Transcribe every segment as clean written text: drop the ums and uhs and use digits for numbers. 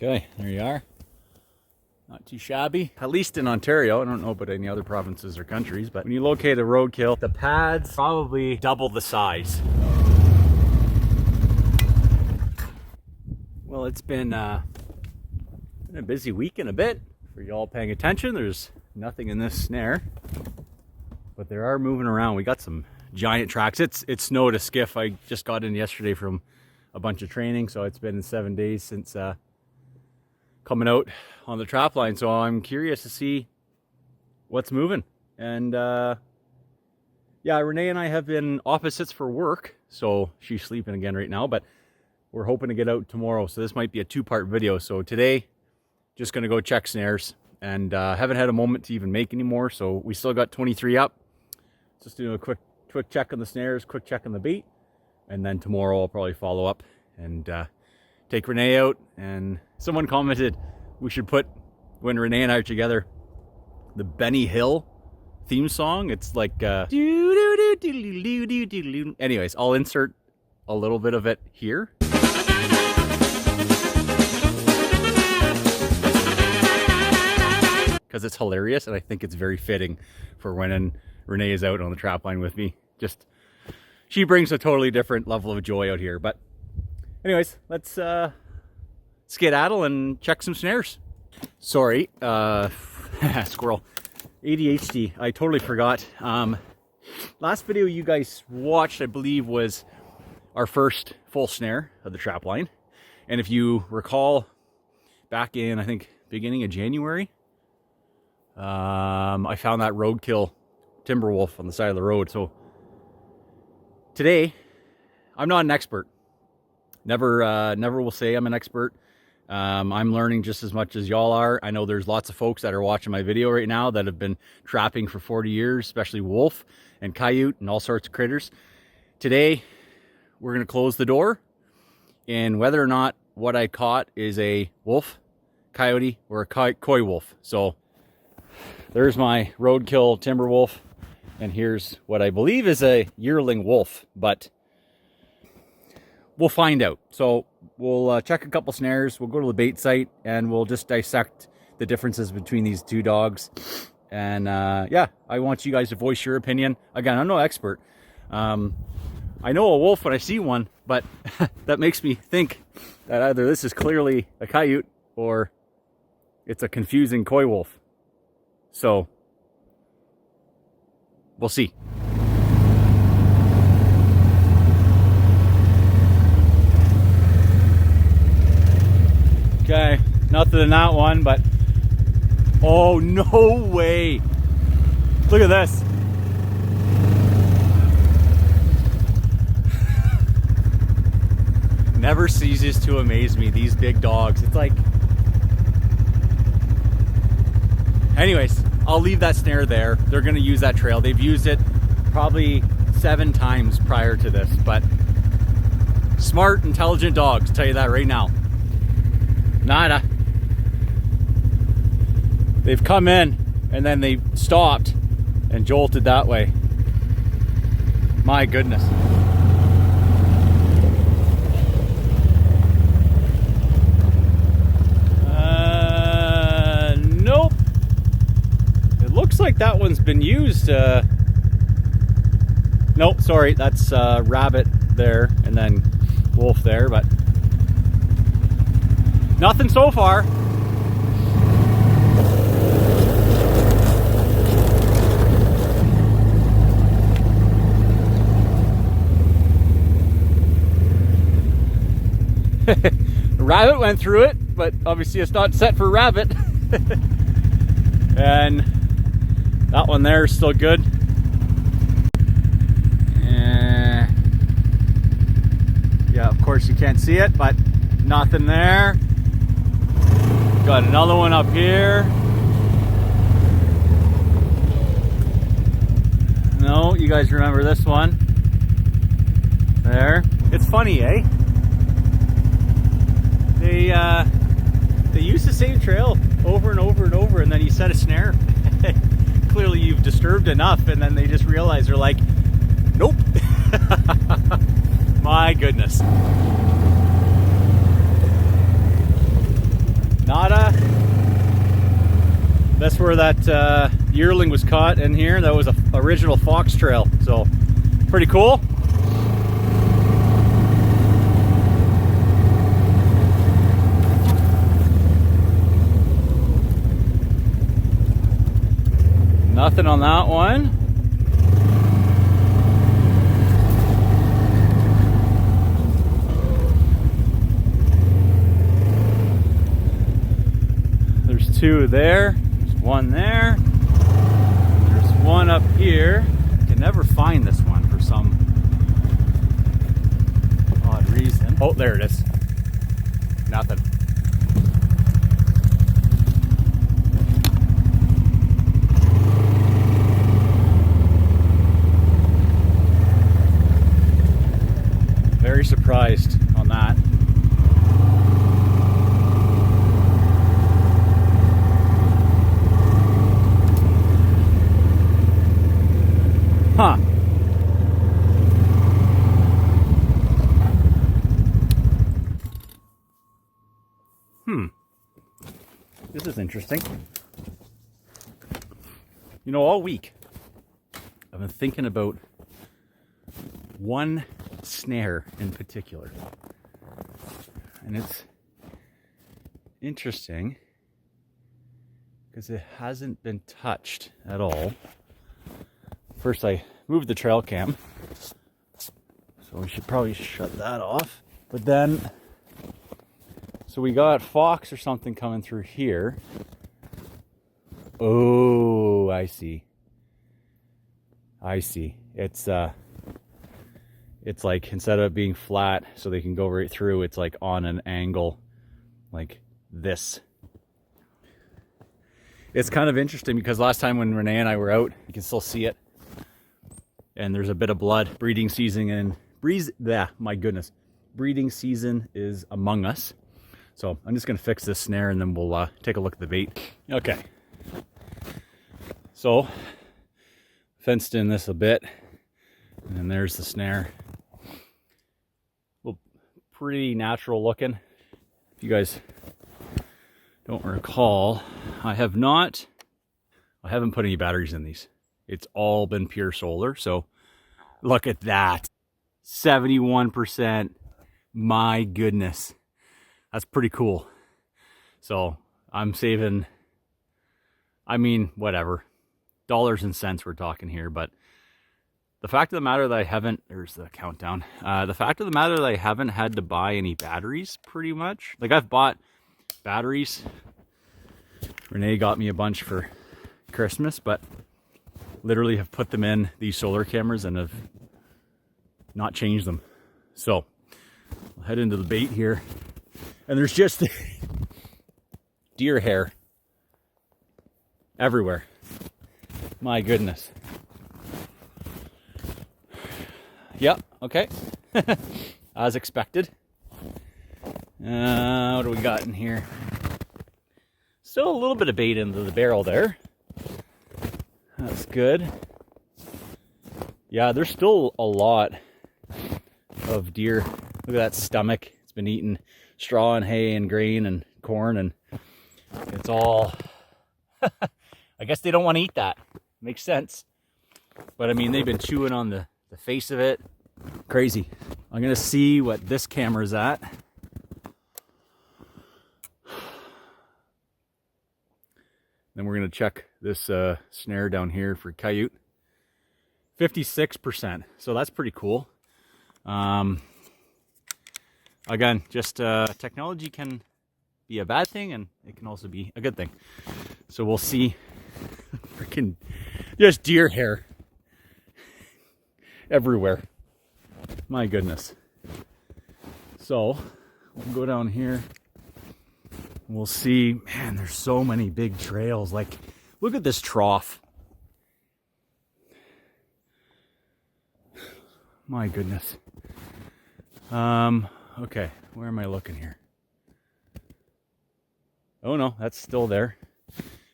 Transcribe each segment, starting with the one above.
Okay, there you are. Not too shabby, at least in Ontario. I don't know about any other provinces or countries, but when you locate a roadkill, the pads probably double the size. Well, it's been a busy week and a bit. For y'all paying attention, there's nothing in this snare, but there are moving around. We got some giant tracks. It snowed a skiff. I just got in yesterday from a bunch of training, so it's been 7 days since coming out on the trap line, so I'm curious to see what's moving. And yeah, Renee and I have been opposites for work, so she's sleeping again right now, but we're hoping to get out tomorrow, so this might be a two-part video. So today, just gonna go check snares, and haven't had a moment to even make any more, so we still got 23 up. Just doing a quick check on the snares, quick check on the bait, and then tomorrow I'll probably follow up and take Renee out. And someone commented we should put, when Renee and I are together, the Benny Hill theme song. It's like anyways, I'll insert a little bit of it here. Because it's hilarious, and I think it's very fitting for when Renee is out on the trap line with me. Just, she brings a totally different level of joy out here. But anyways, let's skedaddle and check some snares. Sorry, squirrel. ADHD, I totally forgot. Last video you guys watched, I believe, was our first full snare of the trap line. And if you recall, back in, I think, beginning of January, I found that Roadkill timber wolf on the side of the road. So today, I'm not an expert. Never will say I'm an expert. I'm learning just as much as y'all are. I know there's lots of folks that are watching my video right now that have been trapping for 40 years, especially wolf and coyote and all sorts of critters. Today, we're going to close the door, and whether or not what I caught is a wolf, coyote, or a coy wolf. So there's my Roadkill timber wolf, and here's what I believe is a yearling wolf, but we'll find out. So we'll check a couple snares, we'll go to the bait site, and we'll just dissect the differences between these two dogs. And yeah, I want you guys to voice your opinion. Again, I'm no expert. I know a wolf when I see one, but that makes me think that either this is clearly a coyote or it's a confusing coy wolf. So we'll see. Okay, nothing in that one, but oh, no way. Look at this. Never ceases to amaze me, these big dogs. It's like, anyways, I'll leave that snare there. They're gonna use that trail. They've used it probably 7 times prior to this, but smart, intelligent dogs, tell you that right now. Nada. They've come in and then they stopped and jolted that way. My goodness. Nope. It looks like that one's been used. Nope, sorry, that's rabbit there and then wolf there, but nothing so far. The rabbit went through it, but obviously it's not set for rabbit. And that one there is still good. Yeah, of course you can't see it, but nothing there. Got another one up here. No, you guys remember this one. There. It's funny, eh? They use the same trail over and over and over, and then you set a snare. Clearly you've disturbed enough, and then they just realize, they're like, nope. My goodness. That's where that yearling was caught in here. That was a original fox trail, so pretty cool. Nothing on that one. There's two there. There's one there. There's one up here. I can never find this one for some odd reason. Oh, there it is. Nothing. Very surprised on that. Huh. This is interesting. You know, all week I've been thinking about one snare in particular, and it's interesting because it hasn't been touched at all. First I moved the trail cam, so we should probably shut that off. But then, so we got fox or something coming through here. Oh, I see. It's like, instead of it being flat so they can go right through, it's like on an angle like this. It's kind of interesting because last time when Renee and I were out, you can still see it. And there's a bit of blood. Breeding season and breeding season is among us. So I'm just gonna fix this snare and then we'll take a look at the bait. Okay. So fenced in this a bit, and there's the snare. Well, pretty natural looking. If you guys don't recall, I haven't put any batteries in these. It's all been pure solar. So look at that, 71%. My goodness, that's pretty cool. So I'm saving, I mean, whatever, dollars and cents we're talking here. But the fact of the matter that I haven't, there's the countdown. The fact of the matter that I haven't had to buy any batteries, pretty much. Like, I've bought batteries. Renee got me a bunch for Christmas, but literally have put them in these solar cameras and have not changed them. So I'll head into the bait here, and there's just deer hair everywhere. My goodness. Yep, okay. As expected. What do we got in here? Still a little bit of bait into the barrel there. That's good. Yeah, there's still a lot of deer. Look at that stomach. It's been eating straw and hay and grain and corn, and it's all I guess they don't want to eat that. Makes sense. But I mean, they've been chewing on the face of it. Crazy. I'm gonna see what this camera's at. Then we're gonna check this snare down here for coyote. 56%. So that's pretty cool. Again, just technology can be a bad thing, and it can also be a good thing. So we'll see. Freaking just deer hair everywhere. My goodness. So we'll go down here. We'll see. Man, there's so many big trails. Like, look at this trough. My goodness. Okay, where am I looking here? Oh no, that's still there.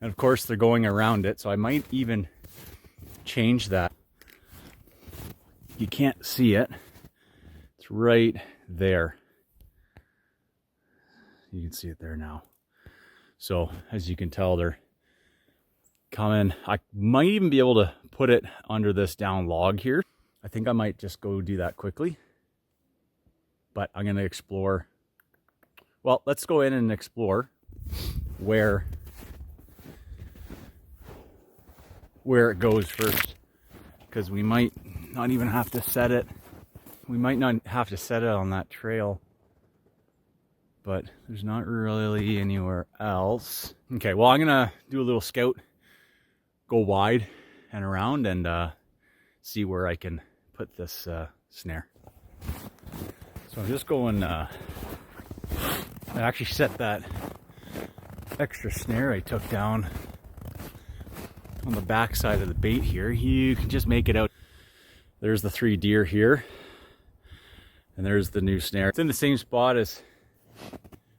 And of course they're going around it, so I might even change that. You can't see it. It's right there. You can see it there now. So as you can tell, they're coming. I might even be able to put it under this down log here. I think I might just go do that quickly. But I'm going to explore. Well, let's go in and explore where it goes first, because we might not even have to set it. We might not have to set it on that trail, but there's not really anywhere else. Okay, well, I'm gonna do a little scout, go wide and around, and see where I can put this snare. So I'm just going, I actually set that extra snare I took down on the back side of the bait here. You can just make it out. There's the 3 deer here, and there's the new snare. It's in the same spot as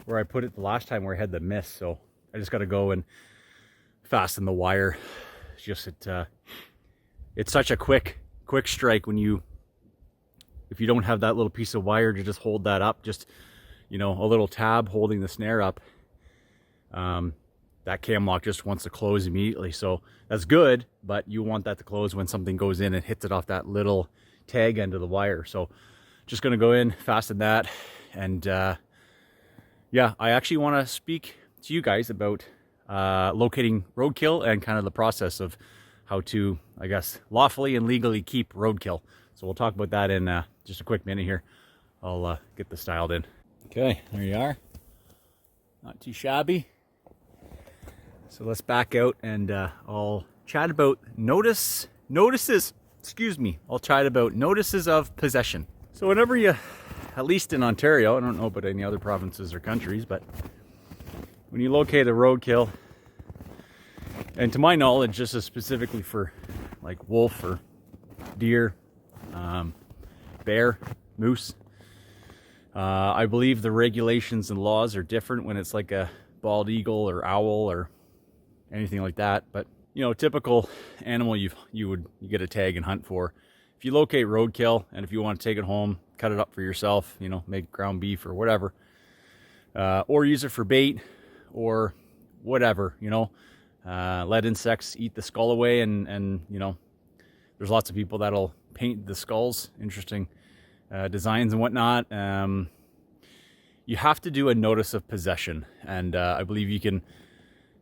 where I put it the last time where I had the miss, so I just got to go and fasten the wire. It's just it's such a quick strike when if you don't have that little piece of wire to just hold that up, just, you know, a little tab holding the snare up. That cam lock just wants to close immediately, so that's good, but you want that to close when something goes in and hits it off that little tag end of the wire. So just going to go in, fasten that, and yeah, I actually want to speak to you guys about locating roadkill and kind of the process of how to, I guess, lawfully and legally keep roadkill. So we'll talk about that in just a quick minute here. I'll get this dialed in. Okay, there you are. Not too shabby. So let's back out, and I'll chat about notices. Excuse me. I'll chat about notices of possession. So whenever you, at least in Ontario, I don't know about any other provinces or countries, but when you locate a roadkill, and to my knowledge, this is specifically for like wolf or deer, bear, moose. I believe the regulations and laws are different when it's like a bald eagle or owl or anything like that, but you know, typical animal you get a tag and hunt for. If you locate roadkill, and if you want to take it home, cut it up for yourself, you know, make ground beef or whatever, or use it for bait or whatever, you know, let insects eat the skull away, and you know, there's lots of people that'll paint the skulls, interesting designs and whatnot. You have to do a notice of possession, and I believe you can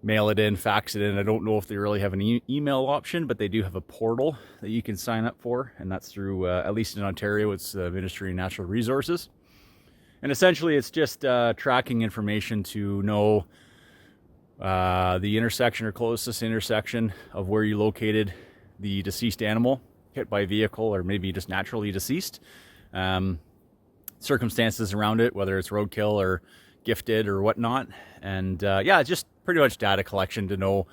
mail it in, fax it in. I don't know if they really have an email option, but they do have a portal that you can sign up for, and that's through, at least in Ontario, it's the Ministry of Natural Resources. And essentially it's just tracking information to know the intersection or closest intersection of where you located the deceased animal, hit by vehicle or maybe just naturally deceased. Circumstances around it, whether it's roadkill or gifted or whatnot. And yeah, it's just pretty much data collection to know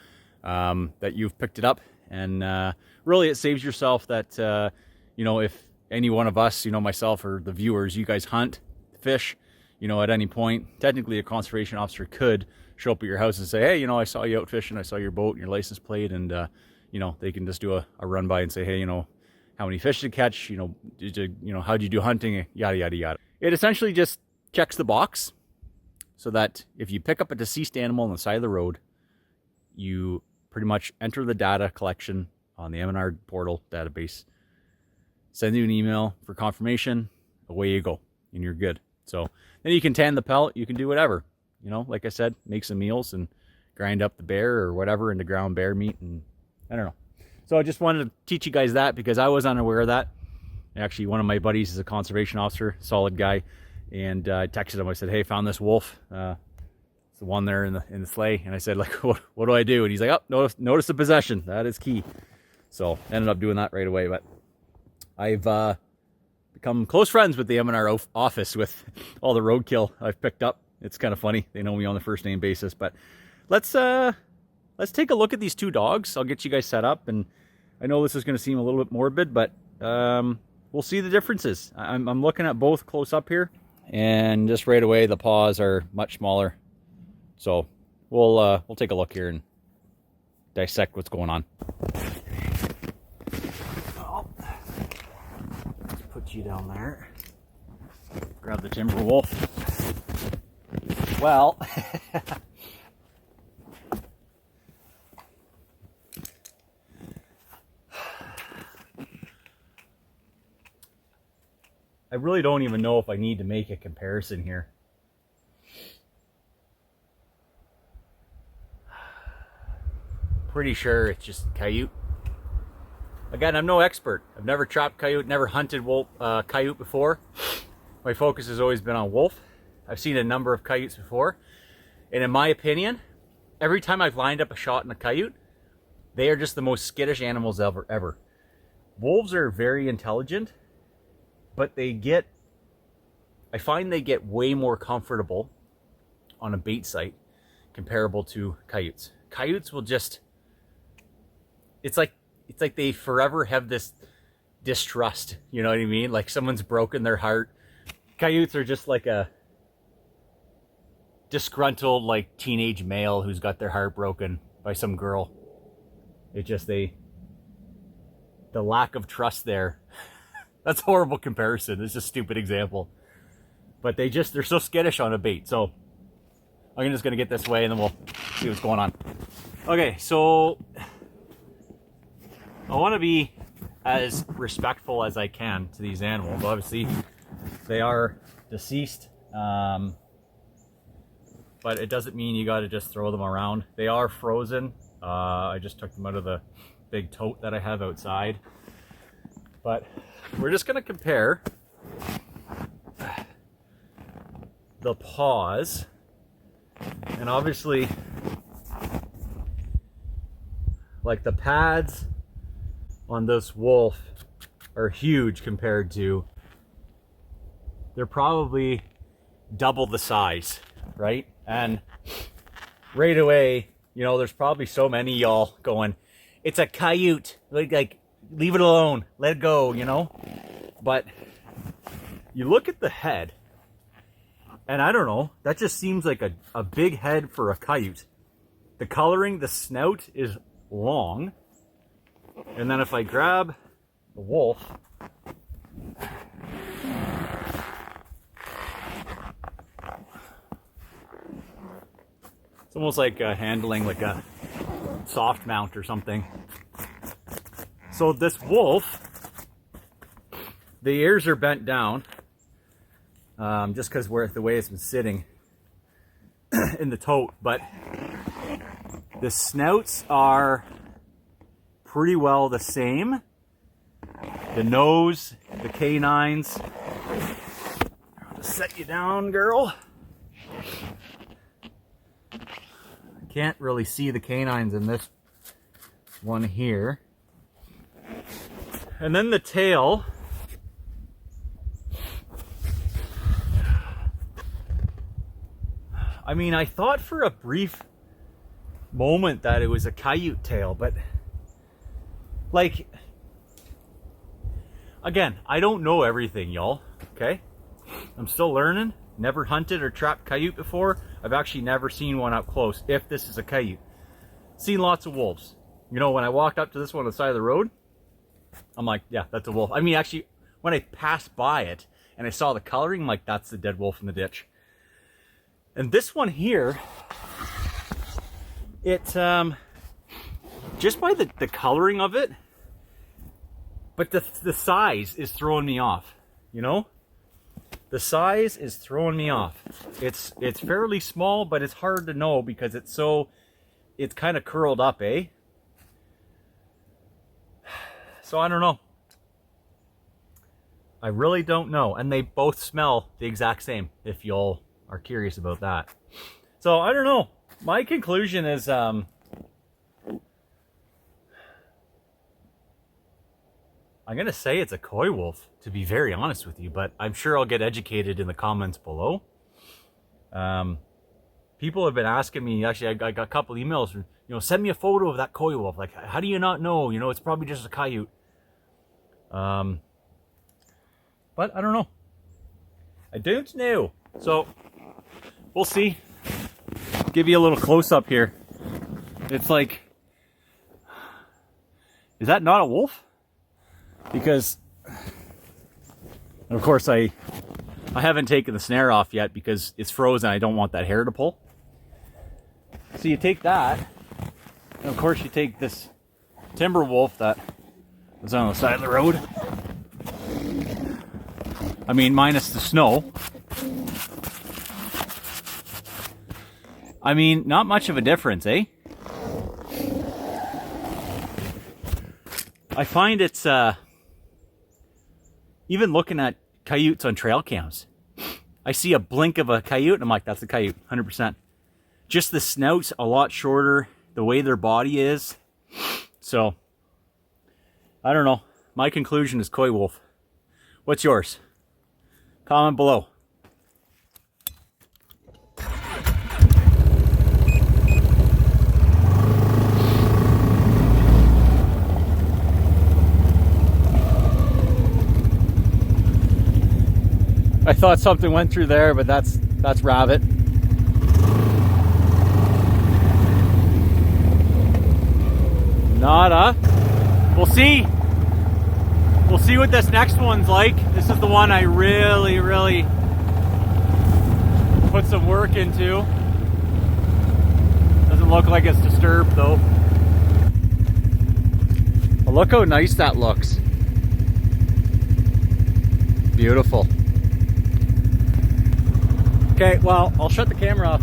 that you've picked it up. And really it saves yourself that, you know, if any one of us, you know, myself or the viewers, you guys hunt, fish, you know, at any point, technically a conservation officer could show up at your house and say, hey, you know, I saw you out fishing, I saw your boat and your license plate, and you know, they can just do a run by and say, hey, you know, how many fish did you catch, you know, how'd you do hunting, yada yada yada. It essentially just checks the box so that if you pick up a deceased animal on the side of the road, you pretty much enter the data collection on the M&R portal database, send you an email for confirmation, away you go, and you're good. So then you can tan the pelt, you can do whatever, you know, like I said, make some meals and grind up the bear or whatever into ground bear meat, and I don't know. So I just wanted to teach you guys that because I was unaware of that. Actually, one of my buddies is a conservation officer, solid guy, and I texted him. I said, hey, found this wolf. It's the one there in the sleigh. And I said, like, what do I do? And he's like, oh, notice of possession. That is key. So ended up doing that right away. But I've become close friends with the M&R office with all the roadkill I've picked up. It's kind of funny. They know me on the first name basis. But let's take a look at these 2 dogs. I'll get you guys set up. And I know this is going to seem a little bit morbid, but we'll see the differences. I'm looking at both close up here, and just right away the paws are much smaller. So we'll take a look here and dissect what's going on. Let's put you down there. Grab the timber wolf. Well, I really don't even know if I need to make a comparison here. Pretty sure it's just coyote. Again, I'm no expert. I've never trapped coyote, never hunted wolf, coyote before. My focus has always been on wolf. I've seen a number of coyotes before. And in my opinion, every time I've lined up a shot in a coyote, they are just the most skittish animals ever. Wolves are very intelligent, but I find they get way more comfortable on a bait site comparable to coyotes. Coyotes will just, it's like they forever have this distrust, you know what I mean? Like someone's broken their heart. Coyotes are just like a disgruntled like teenage male who's got their heart broken by some girl. It just, the lack of trust there. That's a horrible comparison. It's a stupid example. But they're so skittish on a bait. So I'm just gonna get this way and then we'll see what's going on. Okay, so I want to be as respectful as I can to these animals. Obviously, they are deceased, but it doesn't mean you got to just throw them around. They are frozen. I just took them out of the big tote that I have outside. But we're just going to compare the paws, and obviously, like the pads on this wolf are huge compared to, they're probably double the size, right? And right away, you know, there's probably so many y'all going, it's a coyote, like leave it alone, let it go, you know? But you look at the head, and I don't know, that just seems like a big head for a coyote. The coloring, the snout is long. And then if I grab the wolf, it's almost like handling like a soft mount or something. So this wolf, the ears are bent down, just because the way it's been sitting in the tote, but the snouts are pretty well the same. The nose, the canines. I'll just set you down, girl. I can't really see the canines in this one here. And then the tail. I mean, I thought for a brief moment that it was a coyote tail, but like, again, I don't know everything, y'all, okay? I'm still learning. Never hunted or trapped coyote before. I've actually never seen one up close, if this is a coyote. Seen lots of wolves. You know, when I walked up to this one on the side of the road, I'm like, yeah, that's a wolf. I mean, actually, when I passed by it and I saw the coloring, I'm like, that's the dead wolf in the ditch. And this one here, it's, just by the coloring of it, but the size is throwing me off, you know? The size is throwing me off. It's fairly small, but it's hard to know because it's kind of curled up, eh? So I don't know. I really don't know. And they both smell the exact same, if y'all are curious about that. So I don't know. My conclusion is, I'm gonna say it's a Coywolf, to be very honest with you, but I'm sure I'll get educated in the comments below. People have been asking me, actually I got a couple emails, you know, send me a photo of that Coywolf. Like, how do you not know? You know, it's probably just a coyote. But I don't know. I don't know. So we'll see. Give you a little close up here. It's like, is that not a wolf? Because, of course, I haven't taken the snare off yet because it's frozen. I don't want that hair to pull. So you take that, and of course you take this timber wolf that was on the side of the road. I mean, minus the snow. I mean, not much of a difference, eh? I find it's, even looking at coyotes on trail cams, I see a blink of a coyote and I'm like, that's a coyote, 100%. Just the snout's a lot shorter, the way their body is. So, I don't know. My conclusion is Coywolf. What's yours? Comment below. I thought something went through there, but that's rabbit. Nada. We'll see. We'll see what this next one's like. This is the one I really put some work into. Doesn't look like it's disturbed though. Well, look how nice that looks. Beautiful. Okay, well, I'll shut the camera off.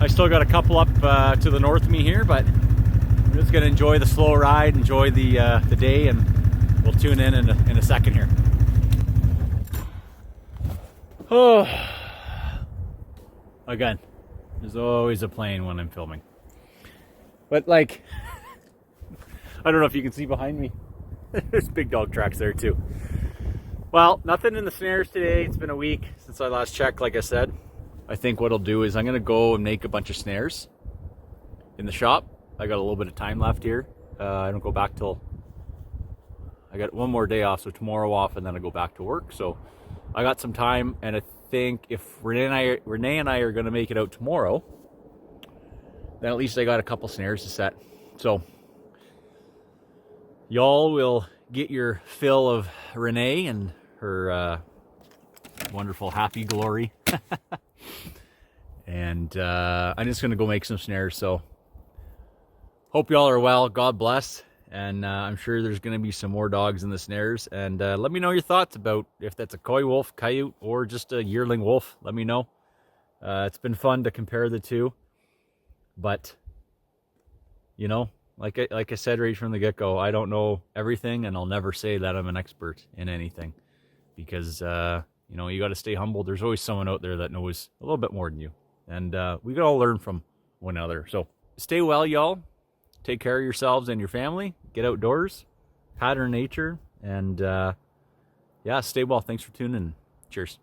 I still got a couple up to the north of me here, but I'm just gonna enjoy the slow ride, enjoy the day, and we'll tune in a second here. Oh, again, there's always a plane when I'm filming. But like, I don't know if you can see behind me. There's big dog tracks there too. Well, nothing in the snares today. It's been a week since I last checked, like I said. I think what I'll do is I'm gonna go and make a bunch of snares in the shop. I got a little bit of time left here. I don't go back till, I got one more day off, so tomorrow off, and then I go back to work. So I got some time, and I think if Renee and I are gonna make it out tomorrow, then at least I got a couple snares to set. So y'all will get your fill of Renee and her wonderful happy glory. And I'm just gonna go make some snares. So hope y'all are well. God bless. And I'm sure there's gonna be some more dogs in the snares. And let me know your thoughts about if that's a Coywolf, coyote, or just a yearling wolf. Let me know. It's been fun to compare the two, but you know, like I said right from the get-go, I don't know everything, and I'll never say that I'm an expert in anything, because you know, you got to stay humble. There's always someone out there that knows a little bit more than you, and we can all learn from one another. So stay well, y'all. Take care of yourselves and your family. Get outdoors, pattern nature, and yeah, stay well. Thanks for tuning in. Cheers.